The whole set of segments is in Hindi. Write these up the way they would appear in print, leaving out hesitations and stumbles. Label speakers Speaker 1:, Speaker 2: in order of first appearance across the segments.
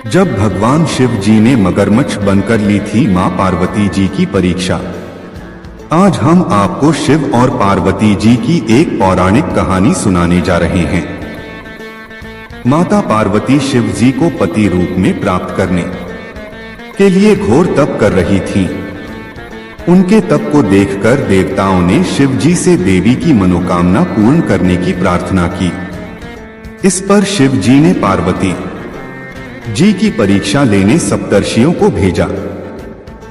Speaker 1: जब भगवान शिव जी ने मगरमच्छ बनकर ली थी मां पार्वती जी की परीक्षा। आज हम आपको शिव और पार्वती जी की एक पौराणिक कहानी सुनाने जा रहे हैं। माता पार्वती शिव जी को पति रूप में प्राप्त करने के लिए घोर तप कर रही थीं। उनके तप को देखकर देवताओं ने शिव जी से देवी की मनोकामना पूर्ण करने की प्रार्थना की। इस पर शिव जी ने पार्वती जी की परीक्षा लेने सप्तर्षियों को भेजा।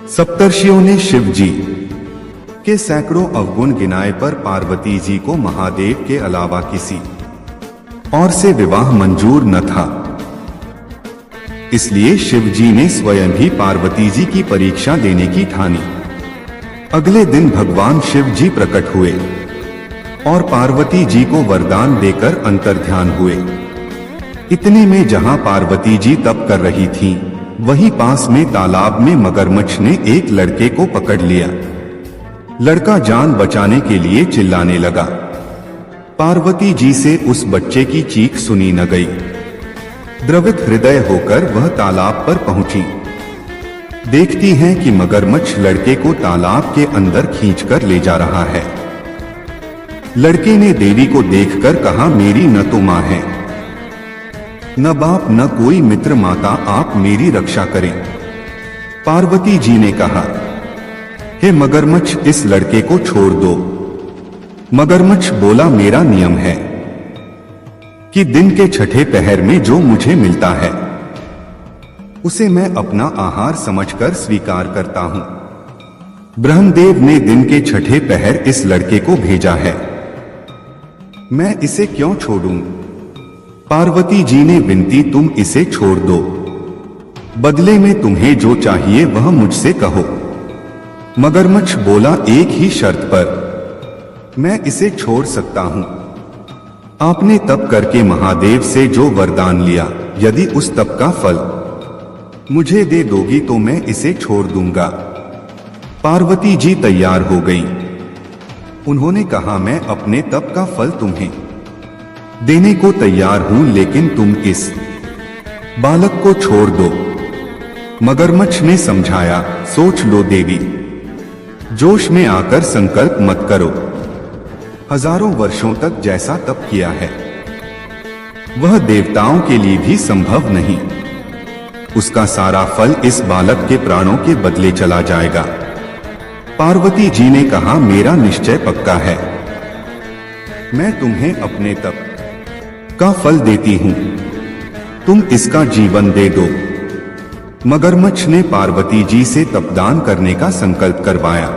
Speaker 1: सप्तर्षियों ने शिव जी के सैकड़ों अवगुण गिनाए पर पार्वती जी को महादेव के अलावा किसी और से विवाह मंजूर न था। इसलिए शिव जी ने स्वयं ही पार्वती जी की परीक्षा लेने की ठानी। अगले दिन भगवान शिव जी प्रकट हुए और पार्वती जी को वरदान देकर अंतर्ध्यान हुए। इतने में जहां पार्वती जी तप कर रही थीं, वहीं पास में तालाब में मगरमच्छ ने एक लड़के को पकड़ लिया। लड़का जान बचाने के लिए चिल्लाने लगा। पार्वती जी से उस बच्चे की चीख सुनी न गई। द्रवित हृदय होकर वह तालाब पर पहुंची। देखती हैं कि मगरमच्छ लड़के को तालाब के अंदर खींचकर ले जा रहा है। लड़के ने देवी को देखकर कहा, मेरी न तो मां है, न बाप, न कोई मित्र, माता आप मेरी रक्षा करें। पार्वती जी ने कहा, हे मगरमच्छ, इस लड़के को छोड़ दो। मगरमच्छ बोला, मेरा नियम है कि दिन के छठे पहर में जो मुझे मिलता है उसे मैं अपना आहार समझकर स्वीकार करता हूं। ब्रह्मदेव ने दिन के छठे पहर इस लड़के को भेजा है, मैं इसे क्यों छोड़ूं? पार्वती जी ने विनती, तुम इसे छोड़ दो, बदले में तुम्हें जो चाहिए वह मुझसे कहो। मगरमच्छ बोला, एक ही शर्त पर मैं इसे छोड़ सकता हूं। आपने तप करके महादेव से जो वरदान लिया, यदि उस तप का फल मुझे दे दोगी तो मैं इसे छोड़ दूंगा। पार्वती जी तैयार हो गईं। उन्होंने कहा, मैं अपने तप का फल तुम्हें देने को तैयार हूं, लेकिन तुम इस बालक को छोड़ दो। मगरमच्छ ने समझाया, सोच लो देवी, जोश में आकर संकल्प मत करो। हजारों वर्षों तक जैसा तप किया है वह देवताओं के लिए भी संभव नहीं। उसका सारा फल इस बालक के प्राणों के बदले चला जाएगा। पार्वती जी ने कहा, मेरा निश्चय पक्का है, मैं तुम्हें अपने तप का फल देती हूं, तुम इसका जीवन दे दो। मगरमच्छ ने पार्वती जी से तपदान करने का संकल्प करवाया।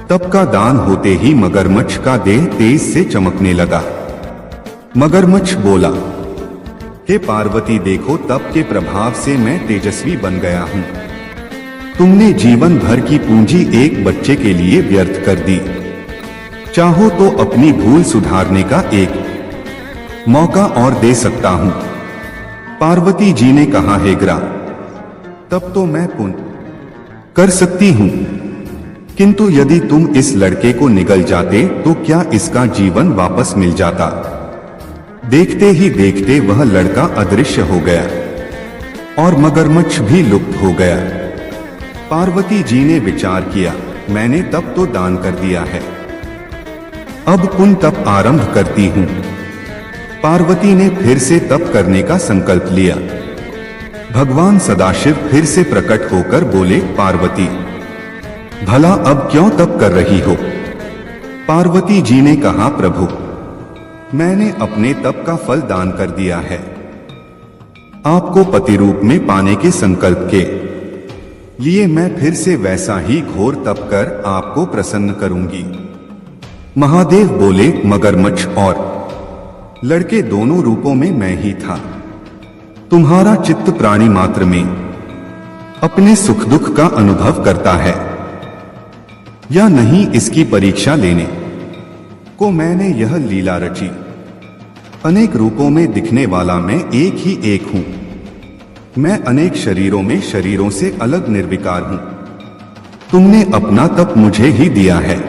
Speaker 1: तप का दान होते ही मगरमच्छ का देह तेज से चमकने लगा। मगरमच्छ बोला, हे पार्वती, देखो तप के प्रभाव से मैं तेजस्वी बन गया हूं। तुमने जीवन भर की पूंजी एक बच्चे के लिए व्यर्थ कर दी। चाहो तो अपनी भूल सुधारने का एक मौका और दे सकता हूं। पार्वती जी ने कहा, हे ग्रा, तब तो मैं पुण्य कर सकती हूं, किंतु यदि तुम इस लड़के को निगल जाते तो क्या इसका जीवन वापस मिल जाता? देखते ही देखते वह लड़का अदृश्य हो गया और मगरमच्छ भी लुप्त हो गया। पार्वती जी ने विचार किया, मैंने तप तो दान कर दिया है, अब पुण्य तप आरंभ करती हूं। पार्वती ने फिर से तप करने का संकल्प लिया। भगवान सदाशिव फिर से प्रकट होकर बोले, पार्वती, भला अब क्यों तप कर रही हो? पार्वती जी ने कहा, प्रभु, मैंने अपने तप का फल दान कर दिया है। आपको पति रूप में पाने के संकल्प के लिए मैं फिर से वैसा ही घोर तप कर आपको प्रसन्न करूंगी। महादेव बोले, मगरमच्छ और लड़के दोनों रूपों में मैं ही था। तुम्हारा चित्त प्राणी मात्र में अपने सुख दुख का अनुभव करता है या नहीं, इसकी परीक्षा लेने को मैंने यह लीला रची। अनेक रूपों में दिखने वाला मैं एक ही एक हूं। मैं अनेक शरीरों में शरीरों से अलग निर्विकार हूं। तुमने अपना तप मुझे ही दिया है,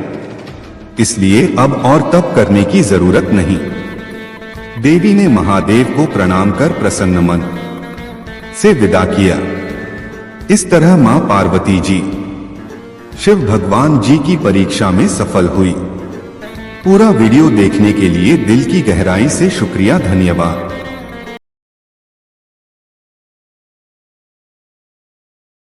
Speaker 1: इसलिए अब और तप करने की जरूरत नहीं। देवी ने महादेव को प्रणाम कर प्रसन्न मन से विदा किया। इस तरह मां पार्वती जी शिव भगवान जी की परीक्षा में सफल हुई। पूरा वीडियो देखने के लिए दिल की गहराई से शुक्रिया, धन्यवाद।